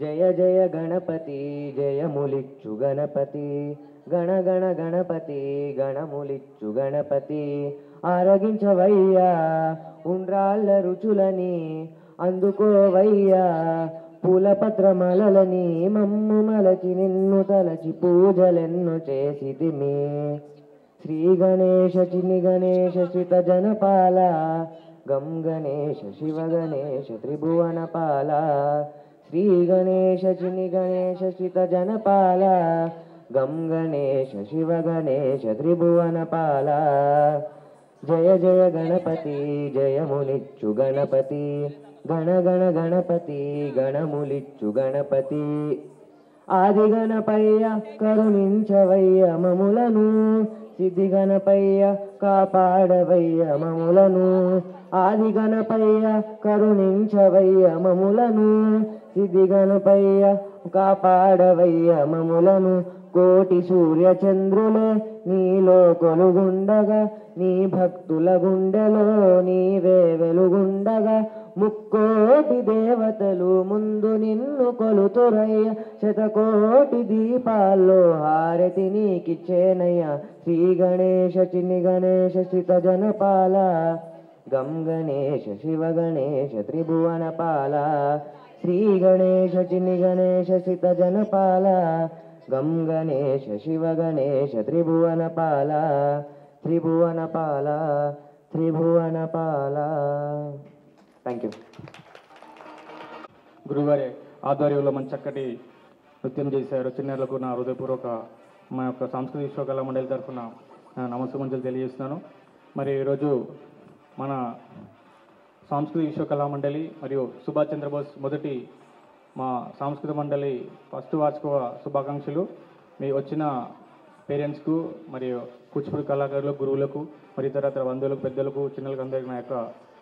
జయ జయ గణపతి జయములిచ్చు గణపతి గణ గణ గణపతి గణములిచ్చు గణపతి ఆరగించవయ్యా ఉండ్రాళ్ళ రుచులని అందుకోవయ్యా పూలపత్రమలని మమ్ము మలచి నిన్ను తలచి పూజలెన్ను చేసితిమి శ్రీ గణేశ చిన్ని గణేశ శ్రిత జనపాల గం గణేశ శివ గణేశ త్రిభువనపాల శ్రీ గణేశ చిన్ని గణేశ శ్రిత జనపాల గం గణేశ శివ గణేశ త్రిభువనపాల జయ జయ గణపతి జయమునిచ్చు గణపతి గణ గణ గణపతి గణములిచ్చు గణపతి ఆది గణపయ్య కరుణించవయ్య మములను సిద్ధి గణపయ్య కాపాడవయ్య మములను ఆది గణపయ్య కరుణించవయ్య మములను సిద్ధి గణపయ్య కాపాడవయ్య మములను కోటి సూర్య చంద్రులే నీలో కొలుగుండగా నీ భక్తుల గుండెలో నీవే వెలుగుండగా ముక్కోటి దేవతలు ముందు నిన్ను కొలుతురయ్య శతకోటి దీపాల్లో హారతి నీకిచ్చేనయ్య శ్రీ గణేశ చిన్ని గణేశ శ్రిత జనపాల గం గణేశ శివ గణేశ త్రిభువనపాల శ్రీ గణేశ చిన్ని గణేశ శ్రిత జనపాల గం గణేశ శివ గణేశ త్రిభువనపాల త్రిభువనపాల త్రిభువనపాల. Thank you. గురుగారి ఆధ్వర్యంలో మంచి చక్కటి నృత్యం చేశారు. చిన్నారులకు నా హృదయపూర్వక మా యొక్క సాంస్కృతిక విశ్వకళా మండలి తరఫున నమస్కారం తెలియజేస్తున్నాను. మరి ఈరోజు మన సాంస్కృతిక విశ్వకళా మండలి మరియు సుభాష్ చంద్రబోస్ మొదటి మా సాంస్కృతిక మండలి ఫస్ట్ వార్షిక శుభాకాంక్షలు. మీ వచ్చిన పేరెంట్స్కు మరియు కూచిపూడి కళాకారులకు, గురువులకు, మరి ఇతర బంధువులకు, పెద్దలకు, చిన్నలకు అందరికీ నా యొక్క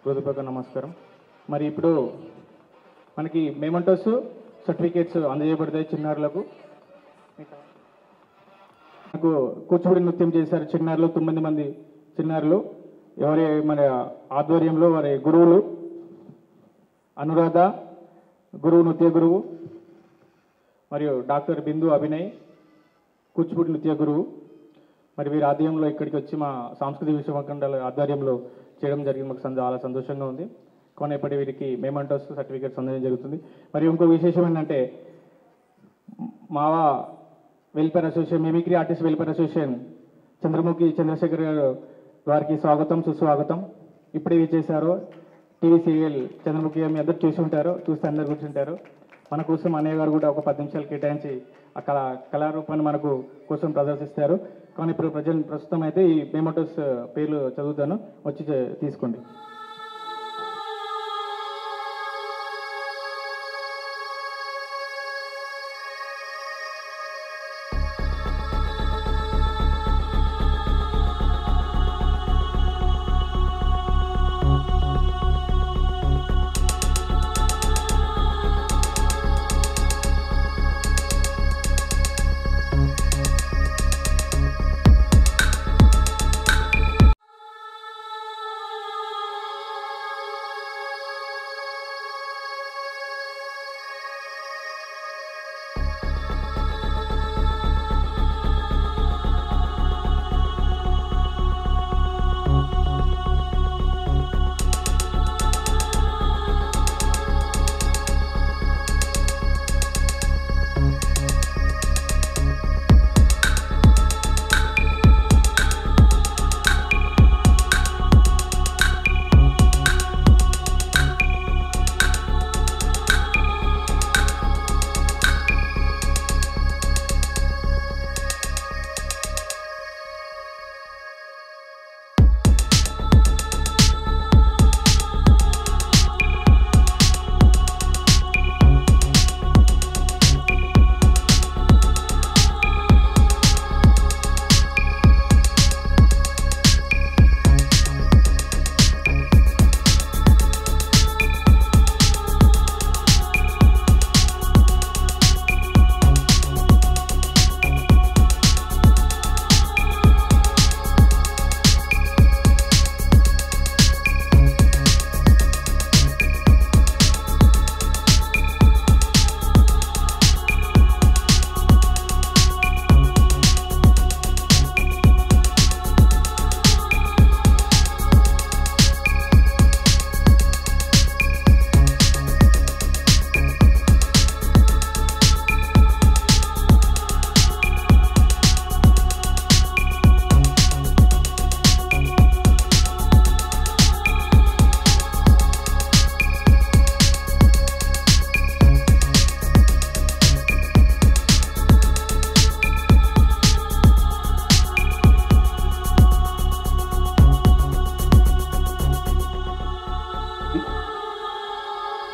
హృదయపూర్వక నమస్కారం. మరి ఇప్పుడు మనకి మేమంటోస్ సర్టిఫికేట్స్ అందజేయబడతాయి చిన్నారులకు. నాకు కూచిపూడి నృత్యం చేశారు చిన్నారులు 9 మంది చిన్నారులు. ఎవరి మన ఆధ్వర్యంలో వారి గురువులు అనురాధ గురువు, నృత్య గురువు, మరియు డాక్టర్ బిందు అభినయ్ కూచిపూడి నృత్య గురువు. మరి వీరి ఆధ్వర్యంలో ఇక్కడికి వచ్చి మా సాంస్కృతిక విశ్వమండలి ఆధ్వర్యంలో చేయడం జరిగింది. మాకు చాలా సంతోషంగా ఉంది. కానీ ఇప్పటి వీరికి మేమంటోస్ సర్టిఫికేట్స్ అందడం జరుగుతుంది. మరి ఇంకో విశేషం ఏంటంటే మావా welfare association, mimicry artist welfare association Chandramukhi Chandrasekhar గారు వారికి స్వాగతం సుస్వాగతం. ఇప్పుడే చేశారు టీవీ సీరియల్ చంద్రముఖి మీ అందరూ చూసి ఉంటారు, చూస్తే అందరు కూర్చుంటారు. మన కోసం అన్నయ్య గారు కూడా ఒక 10 నిమిషాలు కేటాయించి ఆ కళారూపాన్ని మనకు కోసం ప్రదర్శిస్తారు. కానీ ఇప్పుడు ప్రస్తుతం అయితే ఈ మేమంటోస్ పేర్లు చదువుతాను, వచ్చి తీసుకోండి.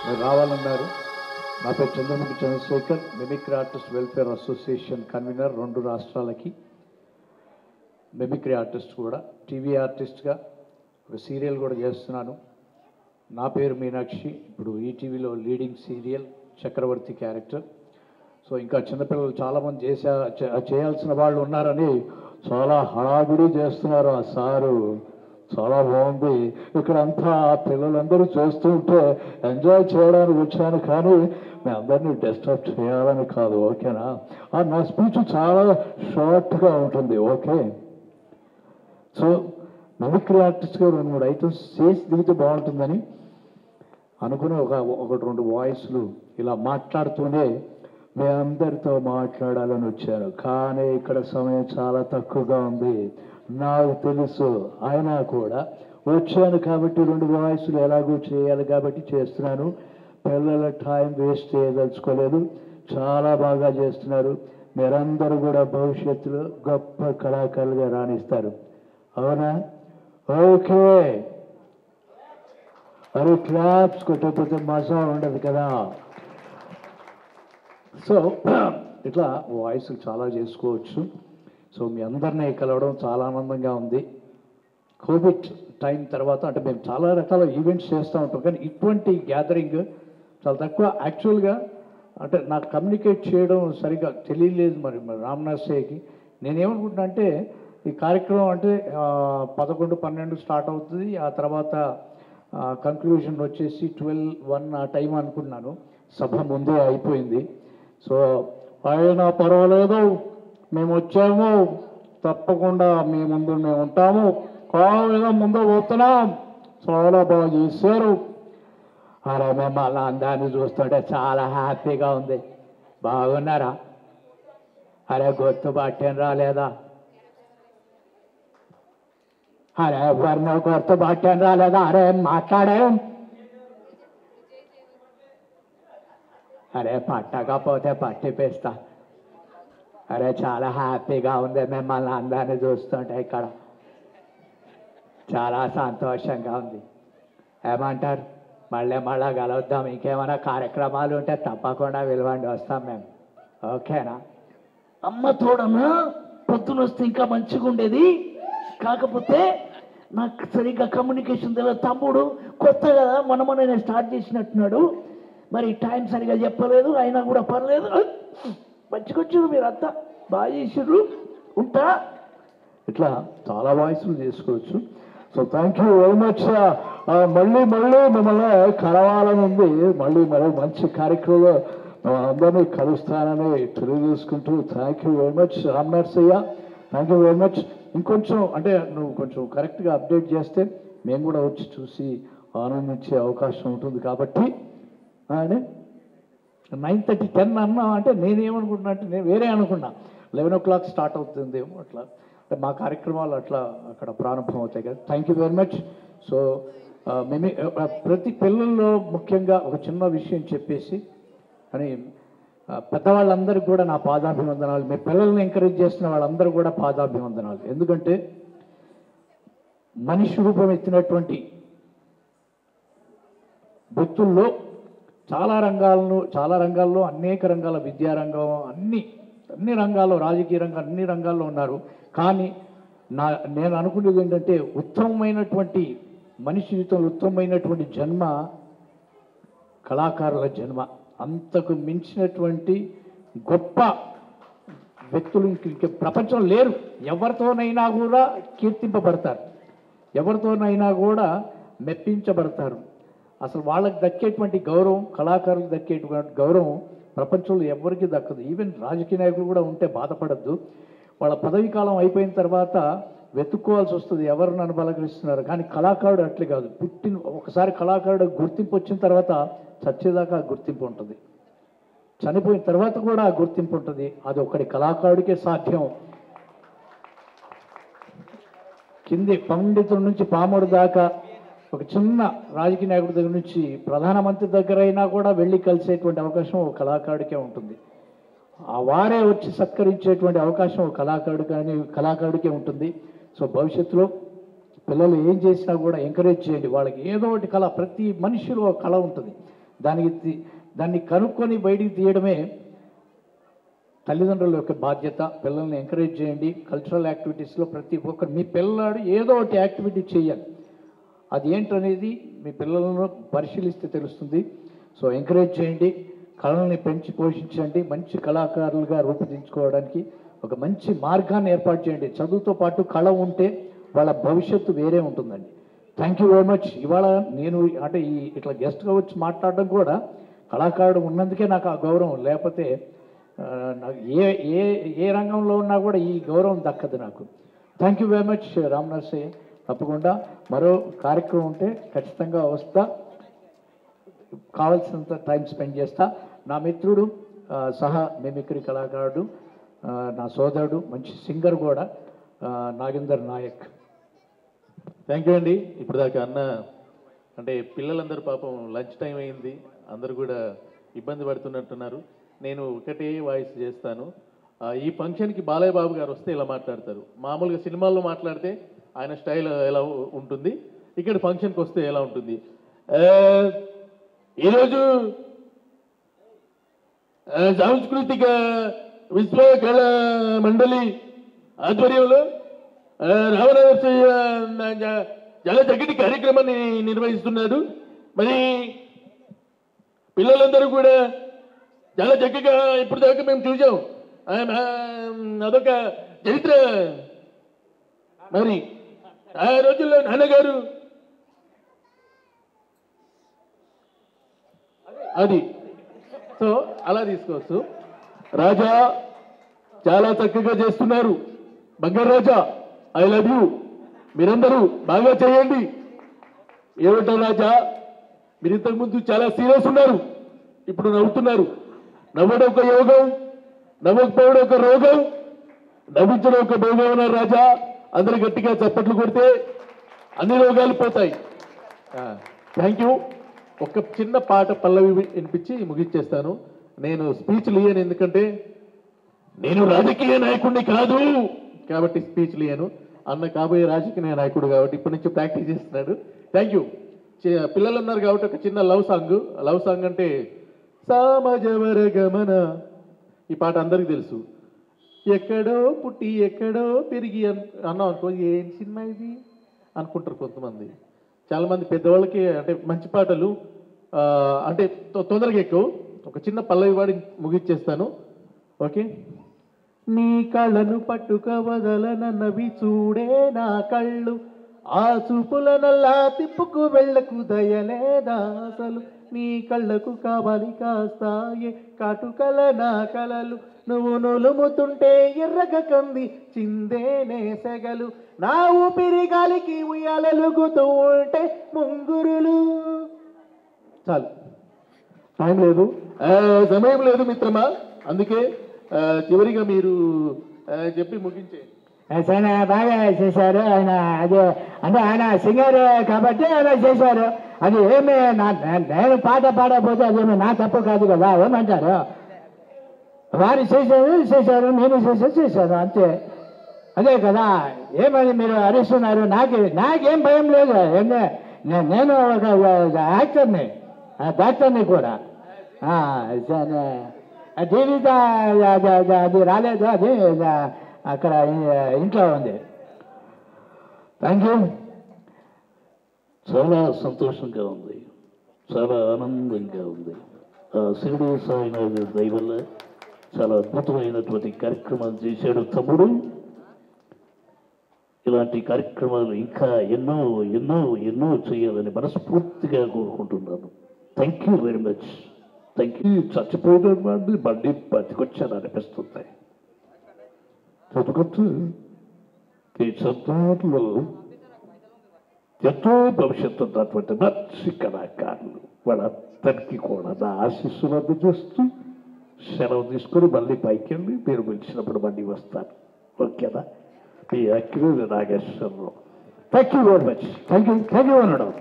మీరు రావాలన్నారు. నా పేరు Chandramukhi Chandrasekhar, mimicry artist welfare association convener 2 రాష్ట్రాలకి. మిమిక్రీ ఆర్టిస్ట్ కూడా, టీవీ ఆర్టిస్ట్గా ఒక సీరియల్ కూడా చేస్తున్నాను. నా పేరు మీనాక్షి. ఇప్పుడు ఈటీవీలో లీడింగ్ సీరియల్ చక్రవర్తి క్యారెక్టర్. సో ఇంకా చిన్నపిల్లలు చాలామంది చేయాల్సిన వాళ్ళు ఉన్నారని చాలా హడావిడి చేస్తున్నారు. ఆ సారు చాలా బాగుంది. ఇక్కడ అంతా పిల్లలందరూ చేస్తుంటే ఎంజాయ్ చేయడానికి వచ్చాను, కానీ మీ అందరినీ డిస్టర్బ్ చేయాలని కాదు. ఓకేనా? నా స్పీచ్ చాలా షార్ట్గా ఉంటుంది. ఓకే. సో మిమిక్రీ ఆర్టిస్ట్గా 2-3 ఐటమ్స్ చేసి దిగితే బాగుంటుందని అనుకుని ఒకటి 2 వాయిస్లు ఇలా మాట్లాడుతూనే మీ అందరితో మాట్లాడాలని వచ్చాను. కానీ ఇక్కడ సమయం చాలా తక్కువగా ఉంది, నాకు తెలుసు. అయినా కూడా వచ్చాను కాబట్టి 2 వాయిస్లు ఎలాగో చేయాలి కాబట్టి చేస్తున్నాను. పిల్లల టైం వేస్ట్ చేయదలుచుకోలేదు. చాలా బాగా చేస్తున్నారు. మీరందరూ కూడా భవిష్యత్తులో గొప్ప కళాకారులుగా రాణిస్తారు. అవునా? ఓకే. అరే క్లాప్స్ కొట్టకపోతే మజా ఉండదు కదా. సో ఇట్లా వాయిస్లు చాలా చేసుకోవచ్చు. సో మీ అందరినీ కలవడం చాలా ఆనందంగా ఉంది. కోవిడ్ టైం తర్వాత అంటే మేము చాలా రకాల ఈవెంట్స్ చేస్తూ ఉంటాం, కానీ ఇటువంటి గ్యాదరింగ్ చాలా తక్కువ. యాక్చువల్గా అంటే నాకు కమ్యూనికేట్ చేయడం సరిగ్గా తెలియలేదు మరి రామ్నాథ్కి. నేనేమనుకుంటున్నా అంటే ఈ కార్యక్రమం అంటే 11-12 స్టార్ట్ అవుతుంది, ఆ తర్వాత కంక్లూజన్ వచ్చేసి 12-1 ఆ టైం అనుకున్నాను. సభ ముందే అయిపోయింది. సో అయినా పర్వాలేదు, మేము వచ్చాము, తప్పకుండా మీ ముందు మేము ఉంటాము, కావుగా ముందు పోతున్నాం. చాలా బాగా చేశారు. అరే మిమ్మల్ని అందరినీ చూస్తుంటే చాలా హ్యాపీగా ఉంది. బాగున్నారా? అరే గుర్తుపట్టేం రాలేదా? అరే ఎవరినో గుర్తుపట్టేం రాలేదా? అరే మాట్లాడేం? అరే పట్టకపోతే పట్టిపిస్తా. అరే చాలా హ్యాపీగా ఉంది మిమ్మల్ని అందరినీ చూస్తుంటే, ఇక్కడ చాలా సంతోషంగా ఉంది. ఏమంటారు? మళ్ళా కలుద్దాం. ఇంకేమైనా కార్యక్రమాలు ఉంటే తప్పకుండా పిలవండి, వస్తాం మేము. ఓకేనా? అమ్మ తోడన్నా పొద్దున వస్తే ఇంకా మంచిగా ఉండేది. కాకపోతే నాకు సరిగ్గా కమ్యూనికేషన్ తెలియదు. తమ్ముడు కొత్త కదా, మనమనే స్టార్ట్ చేసినట్టున్నాడు. మరి టైం సరిగా చెప్పలేదు, అయినా కూడా పర్లేదు. మంచిగా వచ్చారు మీరంతా, బాగా చేసారు. ఉంటా. ఇట్లా చాలా వాయిస్లు చేసుకోవచ్చు. So thank you very much. మళ్ళీ మిమ్మల్ని కలవాలని ఉంది. మళ్ళీ మంచి కార్యక్రమంలో అందరినీ కలుస్తానని తెలియజేసుకుంటూ థ్యాంక్ యూ వెరీ మచ్. రామ్నాథ్సయ్య, థ్యాంక్ యూ వెరీ మచ్. ఇంకొంచెం అంటే నువ్వు కొంచెం కరెక్ట్గా అప్డేట్ చేస్తే మేము కూడా వచ్చి చూసి ఆనందించే అవకాశం ఉంటుంది. కాబట్టి 9:30-10 అన్నా అంటే నేనేమనుకుంటున్నా అంటే నేను వేరే అనుకున్నా 11 o'clock స్టార్ట్ అవుతుందేమో. అట్లా అంటే మా కార్యక్రమాలు అట్లా అక్కడ ప్రారంభం అవుతాయి కదా. Thank you very much. So మేము ప్రతి పిల్లల్లో ముఖ్యంగా ఒక చిన్న విషయం చెప్పేసి అని పెద్దవాళ్ళందరికీ కూడా నా పాదాభివందనాలు. మీ పిల్లల్ని ఎంకరేజ్ చేస్తున్న వాళ్ళందరూ కూడా పాదాభివందనాలు. ఎందుకంటే మనిషి రూపం ఎత్తినటువంటి వ్యక్తుల్లో చాలా రంగాల్లో అనేక రంగాల, విద్యారంగం, అన్ని రంగాల్లో, రాజకీయ రంగం, అన్ని రంగాల్లో ఉన్నారు. కానీ నేను అనుకునేది ఏంటంటే ఉత్తమమైనటువంటి మనిషి జీవితంలో ఉత్తమమైనటువంటి జన్మ కళాకారుల జన్మ. అంతకు మించినటువంటి గొప్ప వ్యక్తులు ఇంక ప్రపంచం లేరు. ఎవరితోనైనా కూడా కీర్తింపబడతారు, ఎవరితోనైనా కూడా మెప్పించబడతారు. అసలు వాళ్ళకి దక్కేటువంటి గౌరవం, కళాకారులకు దక్కేటువంటి గౌరవం ప్రపంచంలో ఎవరికి దక్కదు. ఈవెన్ రాజకీయ నాయకులు కూడా ఉంటే బాధపడద్దు. వాళ్ళ పదవీ కాలం అయిపోయిన తర్వాత వెతుక్కోవాల్సి వస్తుంది ఎవరు నన్ను బలకరిస్తున్నారు. కానీ కళాకారుడు అట్లే కాదు. ఒకసారి కళాకారుడు గుర్తింపు వచ్చిన తర్వాత చచ్చేదాకా గుర్తింపు ఉంటుంది, చనిపోయిన తర్వాత కూడా గుర్తింపు ఉంటుంది. అది ఒకటి కళాకారుడికే సాధ్యం. కింది పండితుల నుంచి పాముడు దాకా, ఒక చిన్న రాజకీయ నాయకుడి దగ్గర నుంచి ప్రధానమంత్రి దగ్గర అయినా కూడా వెళ్ళి కలిసేటువంటి అవకాశం ఒక కళాకారుడికే ఉంటుంది. వారే వచ్చి సత్కరించేటువంటి అవకాశం ఒక కళాకారుడికే ఉంటుంది. సో భవిష్యత్తులో పిల్లలు ఏం చేసినా కూడా ఎంకరేజ్ చేయండి. వాళ్ళకి ఏదో ఒకటి కళ, ప్రతి మనిషిలో ఒక కళ ఉంటుంది. దాన్ని కనుక్కొని బయటికి తీయడమే తల్లిదండ్రుల యొక్క బాధ్యత. పిల్లల్ని ఎంకరేజ్ చేయండి. కల్చరల్ యాక్టివిటీస్లో ప్రతి ఒక్కరు మీ పిల్లాడు ఏదో ఒకటి యాక్టివిటీ చేయాలి. అది ఏంటనేది మీ పిల్లలను పరిశీలిస్తే తెలుస్తుంది. సో ఎంకరేజ్ చేయండి, కళల్ని పెంచి పోషించండి, మంచి కళాకారులుగా రూపుదిద్దుకోవడానికి ఒక మంచి మార్గాన్ని ఏర్పాటు చేయండి. చదువుతో పాటు కళ ఉంటే వాళ్ళ భవిష్యత్తు వేరే ఉంటుందండి. Thank you very much. ఇవాళ నేను అంటే ఇట్లా గెస్ట్గా వచ్చి మాట్లాడడం కూడా కళాకారుడు ఉన్నందుకే నాకు ఆ గౌరవం. లేకపోతే నాకు ఏ రంగంలో ఉన్నా కూడా ఈ గౌరవం దక్కదు నాకు. Thank you very much Ram Narasayya. తప్పకుండా మరో కార్యక్రమం ఉంటే ఖచ్చితంగా వస్తా, కావాల్సినంత టైం స్పెండ్ చేస్తా. నా మిత్రుడు సహా మిమిక్రీ కళాకారుడు, నా సోదరుడు, మంచి సింగర్ కూడా నాగేందర్ నాయక్. థ్యాంక్ యూ అండి. ఇప్పుడు దాకా అన్న అంటే పిల్లలందరూ పాపం లంచ్ టైం అయింది, అందరూ కూడా ఇబ్బంది పడుతున్నట్టున్నారు. నేను ఒకటే వాయిస్ చేస్తాను. ఈ ఫంక్షన్కి బాలయ్య బాబు గారు వస్తే ఇలా మాట్లాడతారు. మామూలుగా సినిమాల్లో మాట్లాడితే ఆయన స్టైల్ ఎలా ఉంటుంది, ఇక్కడ ఫంక్షన్కి వస్తే ఎలా ఉంటుంది. ఈరోజు సాంస్కృతిక విశ్వ కళా మండలి ఆధ్వర్యంలో రామనరసయ్య చాలా చక్కటి కార్యక్రమాన్ని నిర్వహిస్తున్నాడు. మరి పిల్లలందరూ కూడా చాలా చక్కగా ఇప్పుడు దాకా మేము చూసాం. అదొక చరిత్ర. మరి ఆ రోజుల్లో నాన్నగారు అది సో అలా తీసుకోవచ్చు. రాజా చాలా చక్కగా చేస్తున్నారు. బంగారు రాజా, ఐ లవ్ యూ. మీరందరూ బాగా చేయండి. ఏమంటారు రాజా, మీరు ఇంతకుముందు చాలా సీరియస్ ఉన్నారు, ఇప్పుడు నవ్వుతున్నారు. నవ్వడం ఒక యోగం, నవ్వకపోవడం ఒక రోగం, నవ్వించడం ఒక భోగం అన్నారు రాజా. అందరూ గట్టిగా చప్పట్లు కొడితే అన్ని రోగాలు పోతాయి. Thank you. ఒక చిన్న పాట పల్లవి వినిపించి ముగించేస్తాను. నేను స్పీచ్ లియను, ఎందుకంటే నేను రాజకీయ నాయకుడిని కాదు కాబట్టి స్పీచ్ లియను. అన్న కాబోయే రాజకీయ నాయకుడు కాబట్టి ఇప్పటి నుంచి ప్రాక్టీస్ చేస్తున్నాడు. Thank you. పిల్లలు ఉన్నారు కాబట్టి ఒక చిన్న లవ్ సాంగ్ అంటే సామజవర గమన. ఈ పాట అందరికీ తెలుసు. ఎక్కడో పుట్టి ఎక్కడో పెరిగి అన్నాం అనుకో, ఏం సినిమా ఇది అనుకుంటారు కొంతమంది. చాలామంది పెద్దవాళ్ళకి అంటే మంచి పాటలు అంటే తొందరగా ఎక్కువ. ఒక చిన్న పల్లవి వాడి ముగిచ్చేస్తాను. ఓకే. నీ కళ్ళను పట్టుక వదలనన్నవి చూడే నా కళ్ళు, ఆ చూపుల నల్లా తిప్పుకు వెళ్ళకు దయలేదా అసలు, నీ కళ్ళకు కావాలి కాస్తాయే కాటుకల నా కలలు, నువ్వు నులుముతుంటే ఎర్రగ కంది చిందేనే సెగలు, నా ఊపిరి గాలికి ఉయ్యాలలుగుతూ ఉంటే ముంగురులు. చాలు, టైం లేదు, సమయం లేదు మిత్రమా. అందుకే చివరిగా మీరు చెప్పి ముగించే. చాలా బాగా చేశారు ఆయన. అది అంటే ఆయన సింగర్ కాబట్టి ఆయన చేశారు. అది ఏమి నేను పాట పాడకపోతే అదేమి నా తప్పు కాదు కదా, ఏమంటారు? వారు చేశారు, నేను చేశాను అంతే. అదే కదా, ఏమని మీరు అరుస్తున్నారు? నాకేం భయం లేదు. నేను ఒక యాక్టర్ని, డాక్టర్ని కూడా. జీవిత అది రాలేదు, అది అక్కడ ఇంట్లో ఉంది. Thank you. చాలా సంతోషంగా ఉంది, చాలా ఆనందంగా ఉంది. శివుడు సాయినాథ్ దయ వల్ల చాలా అద్భుతమైనటువంటి కార్యక్రమాలు చేశాడు తమ్ముడు. ఇలాంటి కార్యక్రమాలు ఇంకా ఎన్నో ఎన్నో ఎన్నో చేయాలని మనస్ఫూర్తిగా కోరుకుంటున్నాను. Thank you very much. Thank you. చచ్చిపోయిన వాడిని బండి బతికొచ్చాను అనిపిస్తుంది. చదువుకొచ్చు ఈ చదువులో ఎంతో భవిష్యత్తు ఉన్నటువంటి మంచి కళాకారులు వాళ్ళందరికీ కూడా నా ఆశీస్సులు అందజేస్తూ సెలవు తీసుకొని మళ్ళీ పైకి వెళ్ళి మీరు పిలిచినప్పుడు మళ్ళీ వస్తాను. ఓకేనా? మీ Akkineni Nageswara Rao. Thank you very much. Thank you అనడం.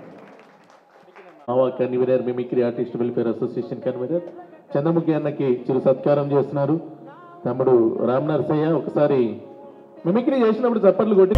Convener mimicry artist welfare association convener Chandramukhi అన్నకి చిరు సత్కారం చేస్తున్నారు. తమ్ముడు రామ్ నరసయ్య ఒకసారి మిమిక్రీ చేసినప్పుడు చప్పట్లు కొట్టి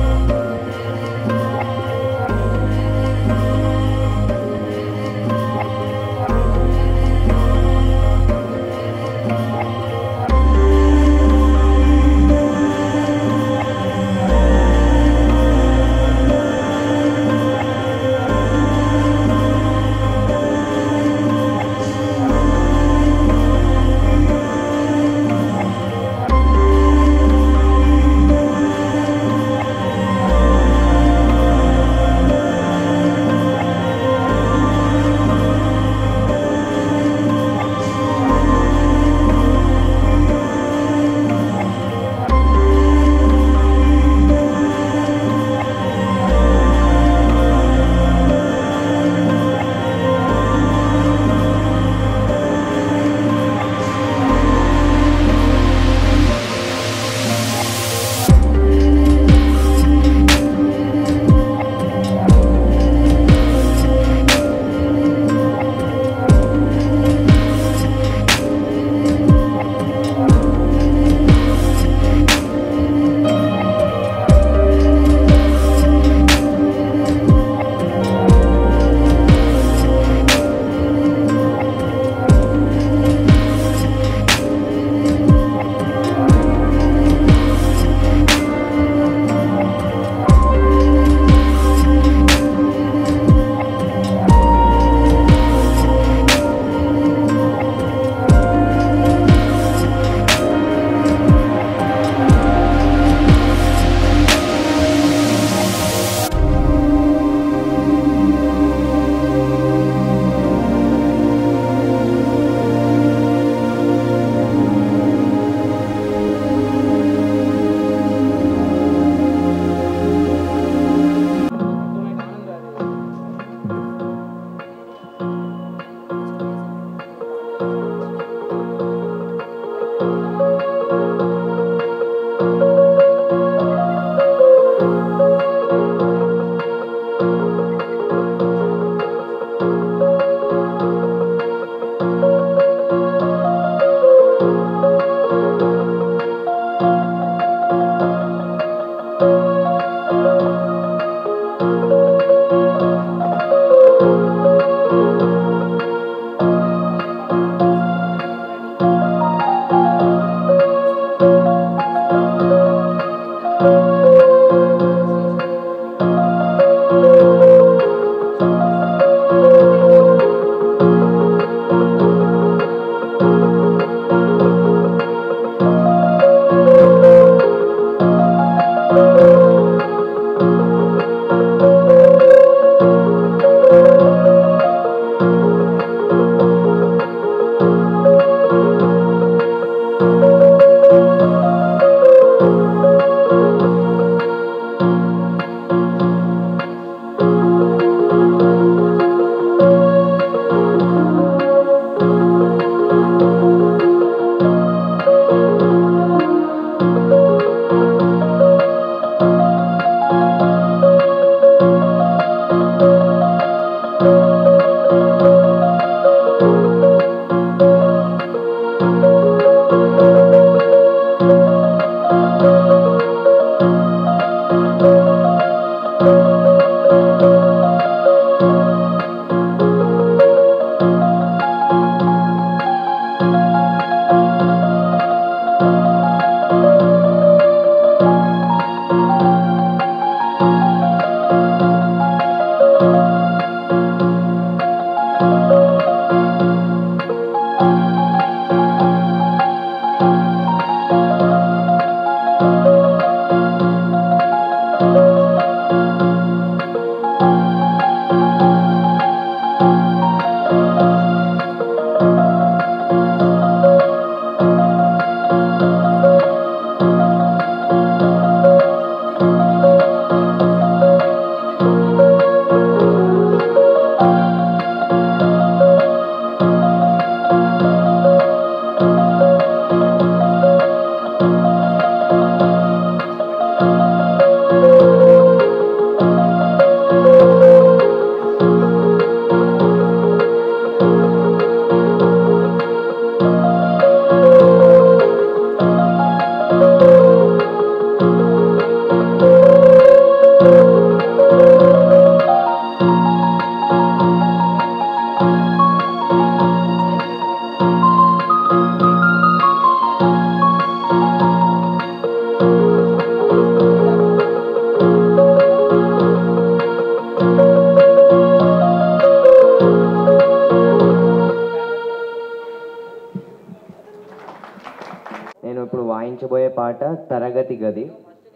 నేను ఇప్పుడు వాయించబోయే పాట తరగతి గది,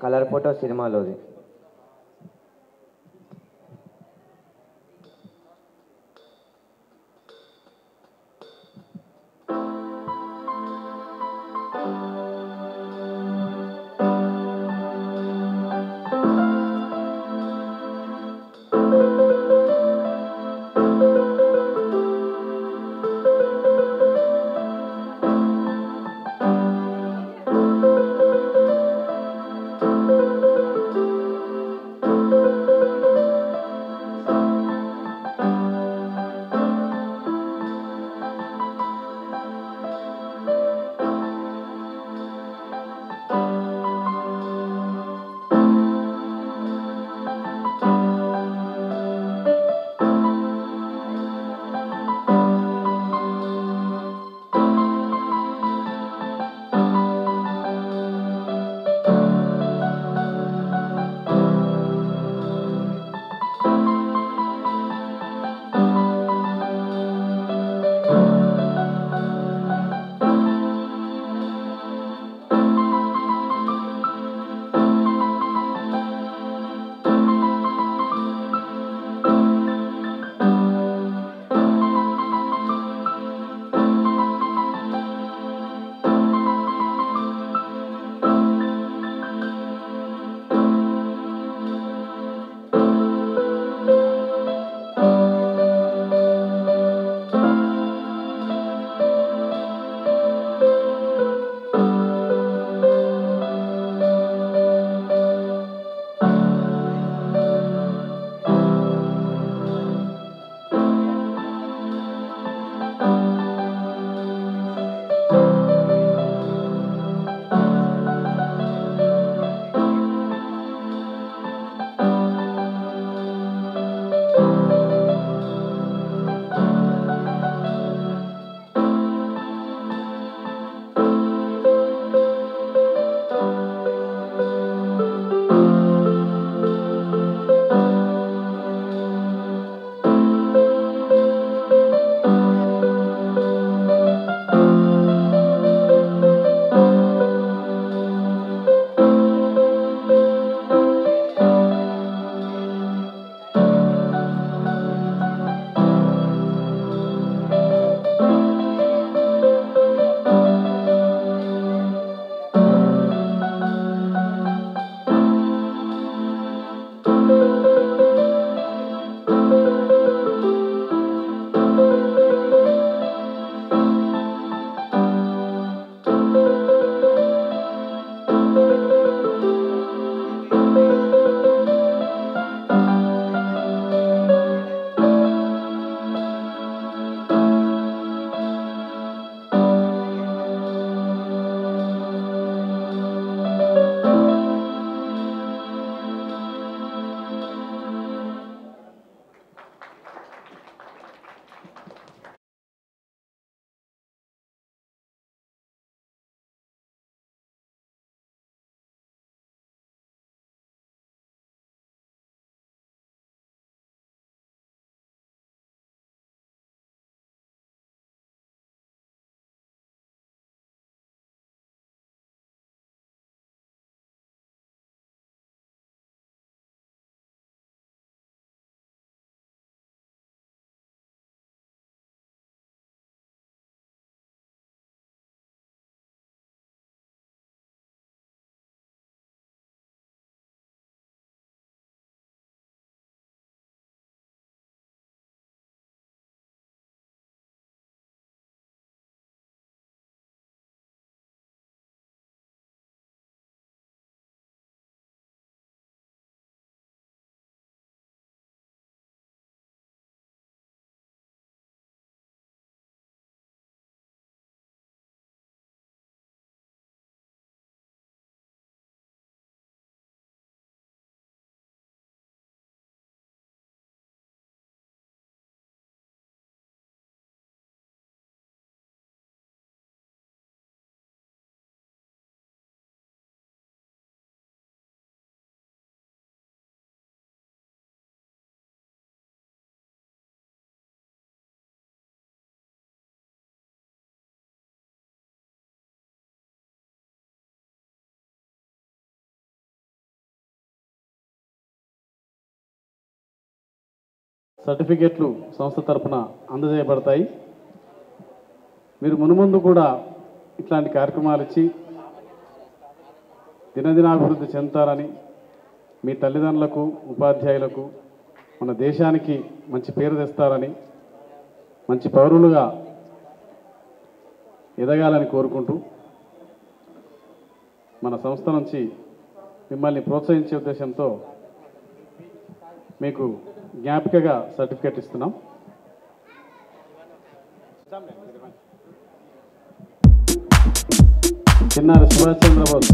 కలర్ ఫోటో సినిమాలోది. సర్టిఫికెట్లు సంస్థ తరఫున అందజేయబడతాయి. మీరు మునుముందు కూడా ఇట్లాంటి కార్యక్రమాలు ఇచ్చి దినదినాభివృద్ధి చెందుతారని, మీ తల్లిదండ్రులకు, ఉపాధ్యాయులకు, మన దేశానికి మంచి పేరు తెస్తారని, మంచి పౌరులుగా ఎదగాలని కోరుకుంటూ మన సంస్థ నుంచి మిమ్మల్ని ప్రోత్సహించే ఉద్దేశంతో మీకు జ్ఞాపికగా సర్టిఫికేట్ ఇస్తున్నాం. చిన్నారి సుభాష్ చంద్రబోస్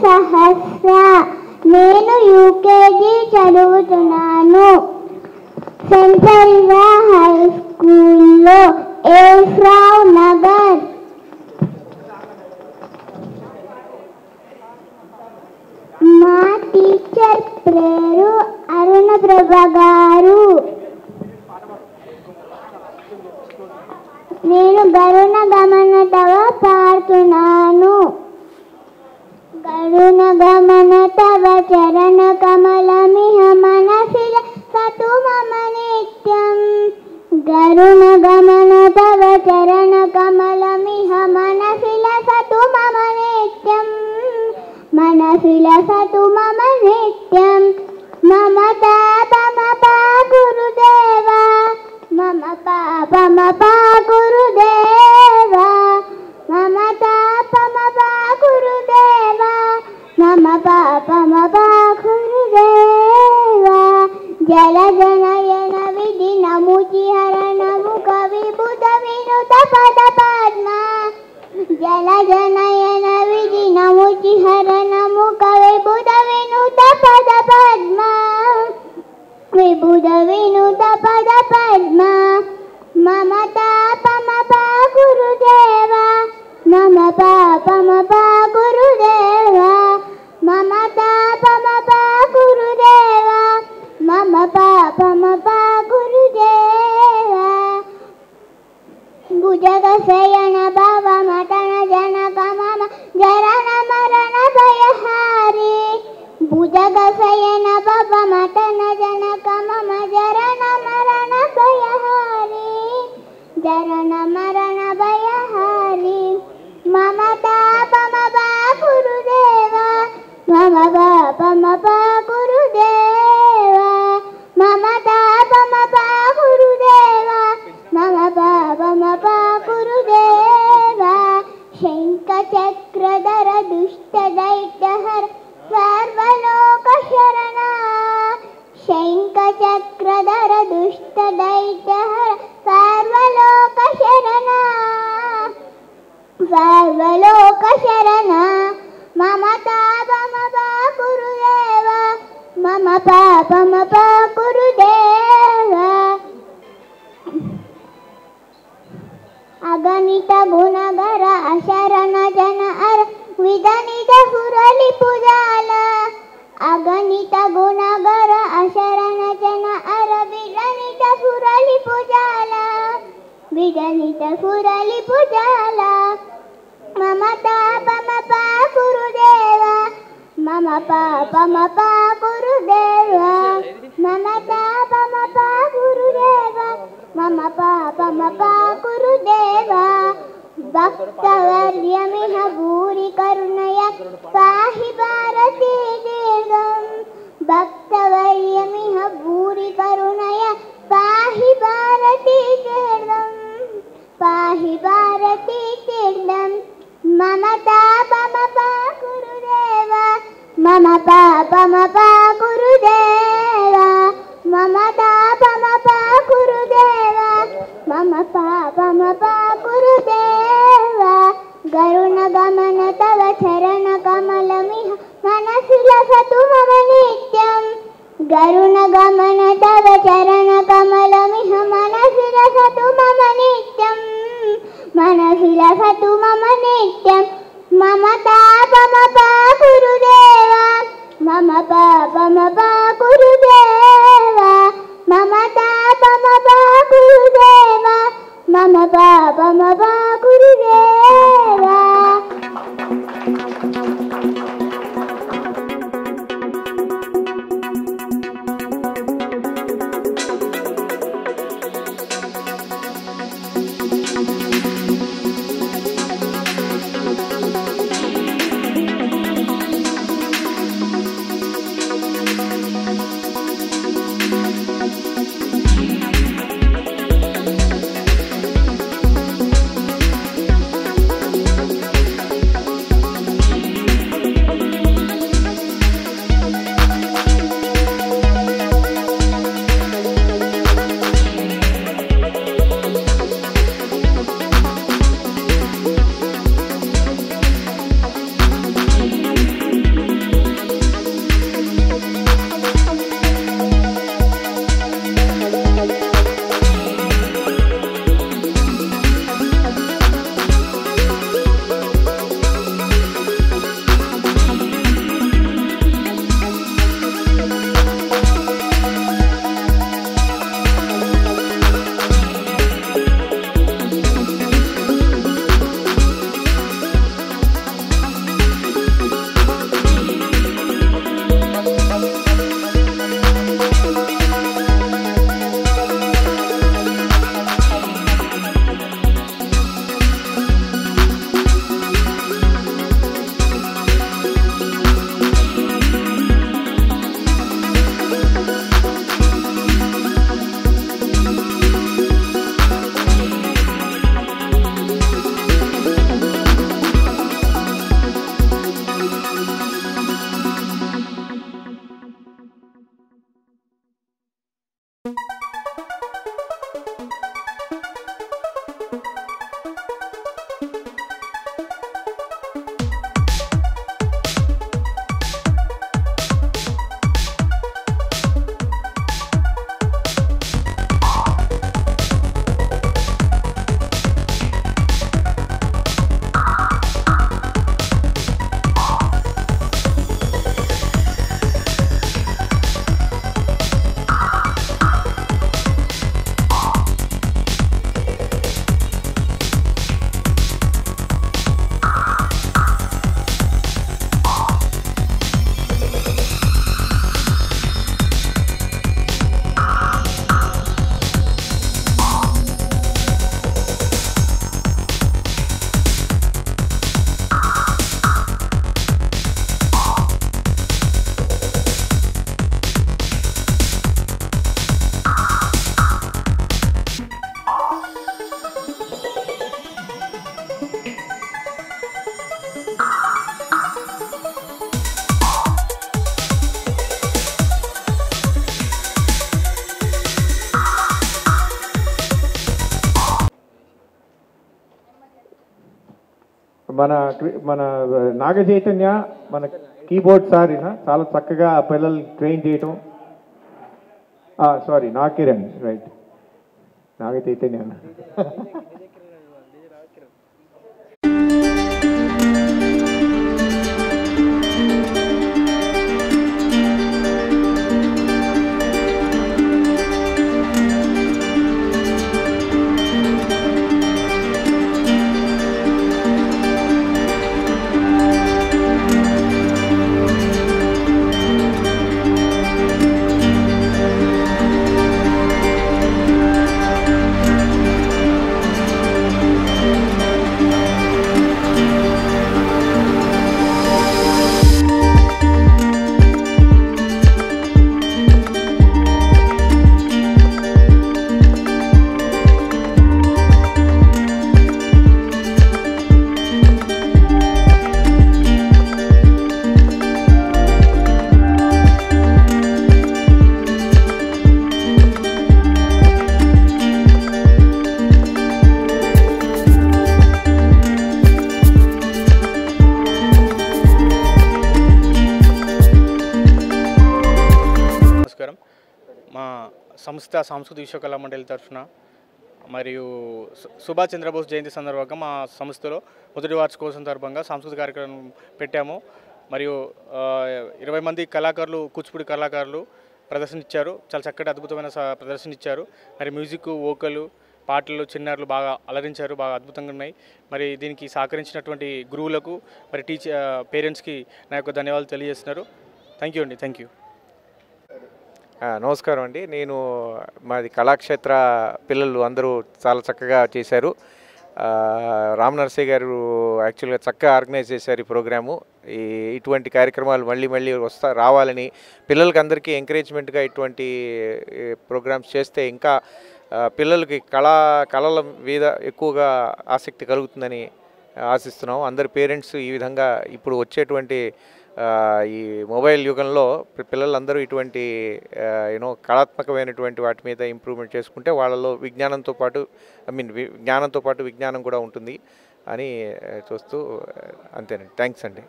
సహస్ర. నేను యూకేజీ చదువుతున్నాను. సెంట్రల్ హై స్కూల్లో ఏఫ్రావ్ నగర్ పేరు అరుణ ప్రభ గారు. నేను గరుణ గమన తవ పాడుతున్నాను. గరుణ గమన తవ చరణ కమలమిహ మనసిల సతు మమ నిత్యం. గరుణ గమన తవ చరణ కమలమిహ మనసిల సతు మమ నిత్యం. మనసిల సతు మమ నిత్యం. మమ తాపమపా గురుదేవా మమ పాపమపా గురుదేవా. మమ తాపమపా గురుదేవా మమ పాపమపా గురుదేవా. జల జనయన విధి నముచి హరణ ముఖ విబుధ వినుత పద పద్మ. జల జనయన విధి నముచి హరణ ముఖ విబుధ వినుత పద పద్మ. విబుధ వినుత పద పద్మ. మమ తాపమపా గురుదేవా మమ పాపమపా గురుదేవా. మమ తాపమపా గురుదేవా మమ పాపమపా గురుదేవా. భుజగ శయన భవ మటన జనక మమ జరణ మరణ భయహారి. భుజగ శయన భవ మటన జనక మమ జరణ మరణ భయహారి. జరణ మరణ భయహారి. మమ తాపమపా గురుదేవా మమ పాపమపా గురుదేవా. మమ తాపమపా గురుదేవా మమ పాపమపా గురుదేవా. శంఖ చక్రధర దుష్ట దైత్యహర సర్వలోక శరణ. శంఖ చక్రధర దుష్ట దైత్యహర సర్వలోక శరణ. సర్వలోక శరణ. మమ తాపమపా గురుదేవా మమ పాపమపా గురుదేవా. అగణిత గుణగర అశరణ జన అర విధనిత సురలి పుజాల. అగణిత గుణగర అశరణ జన అర విధనిత సురలి పుజాల. విధనిత సురలి పుజాల. మమ తాపమపా గురుదేవా మమ పాపమపా గురుదేవా. మమ తాపమపా గురుదేవా మమ పాపమపా గురుదేవా. భక్తవర్యమిహ భూరి కరుణయ పాహి భారతీ దీర్ఘం. భక్తవర్యమిహ భూరి కరుణయ పాహి భారతీ దీర్ఘం. పాహి భారతీ తీర్థం. మమ తాపమపా గురుదేవా మమ పాపమపా గురుదేవా. మమ తాపమపా గురుదేవా మమ పాపమపా గురుదేవా. గరుణ గమన తవ చరణ కమలమిహ మనసిల సతు మమ నిత్యం. గరుణ గమన తవ చరణ కమలమిహ మనసిల సతు మమ నిత్యం. మనసిల సతు మమ నిత్యం. మమ తాపమపా గురుదేవా మమ పాపమపా గురుదేవా. మమ తాపమపా గురుదేవా మమ పాపమపా గురుదేవా. మన నాగ చైతన్య మన కీబోర్డ్ సార్ చాలా చక్కగా పిల్లలు ట్రైన్ చేయటం. సారీ నాకిరణ్, రైట్, నాగ చైతన్య అన్న. మా సంస్థ సాంస్కృతిక విశ్వకళా మండలి తరఫున మరియు సుభాష్ చంద్రబోస్ జయంతి సందర్భంగా మా సంస్థలో మొదటి వార్షికోత్సవం సందర్భంగా సాంస్కృతిక కార్యక్రమం పెట్టాము. మరియు 20 మంది కళాకారులు, కూచిపూడి కళాకారులు ప్రదర్శన ఇచ్చారు. చాలా చక్కటి అద్భుతమైన ప్రదర్శన ఇచ్చారు. మరి మ్యూజిక్, వోకలు, పాటలు, చిన్నారులు బాగా అలరించారు, బాగా అద్భుతంగా ఉన్నాయి. మరి దీనికి సహకరించినటువంటి గురువులకు, మరి పేరెంట్స్కి నా యొక్క ధన్యవాదాలు తెలియజేస్తున్నారు. థ్యాంక్ యూ అండి, థ్యాంక్ యూ. నమస్కారం అండి. నేను మాది కళాక్షేత్ర పిల్లలు అందరూ చాలా చక్కగా చేశారు. రామ్ నరసయ్య గారు యాక్చువల్గా చక్కగా ఆర్గనైజ్ చేశారు ఈ ప్రోగ్రాము. ఇటువంటి కార్యక్రమాలు మళ్ళీ మళ్ళీ రావాలని, పిల్లలకి అందరికీ ఎంకరేజ్మెంట్గా ఇటువంటి ప్రోగ్రామ్స్ చేస్తే ఇంకా పిల్లలకి కళల మీద ఎక్కువగా ఆసక్తి కలుగుతుందని ఆశిస్తున్నాం. అందరి పేరెంట్స్ ఈ విధంగా ఇప్పుడు వచ్చేటువంటి ఈ మొబైల్ యుగంలో పిల్లలందరూ ఇటువంటి కళాత్మకమైనటువంటి వాటి మీద ఇంప్రూవ్మెంట్ చేసుకుంటే వాళ్ళలో విజ్ఞానంతో పాటు జ్ఞానంతో పాటు విజ్ఞానం కూడా ఉంటుంది అని చూస్తూ అంతేనండి. థ్యాంక్స్ అండి.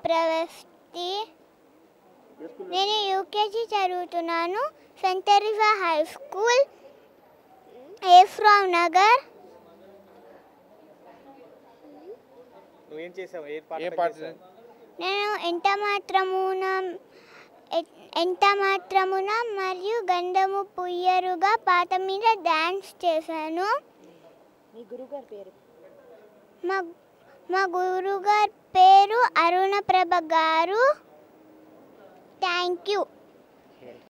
ప్రవస్తి, నేను యూకేజీ చదువుతున్నాను. Saint Teresa high school, Ephraim Nagar. నేను ఎంత మాత్రమున మరియు గంధము పుయ్యరుగా పాట మీద డాన్స్ చేశాను. మా గురుగారి పేరు అరుణ ప్రభ గారు. Thank you.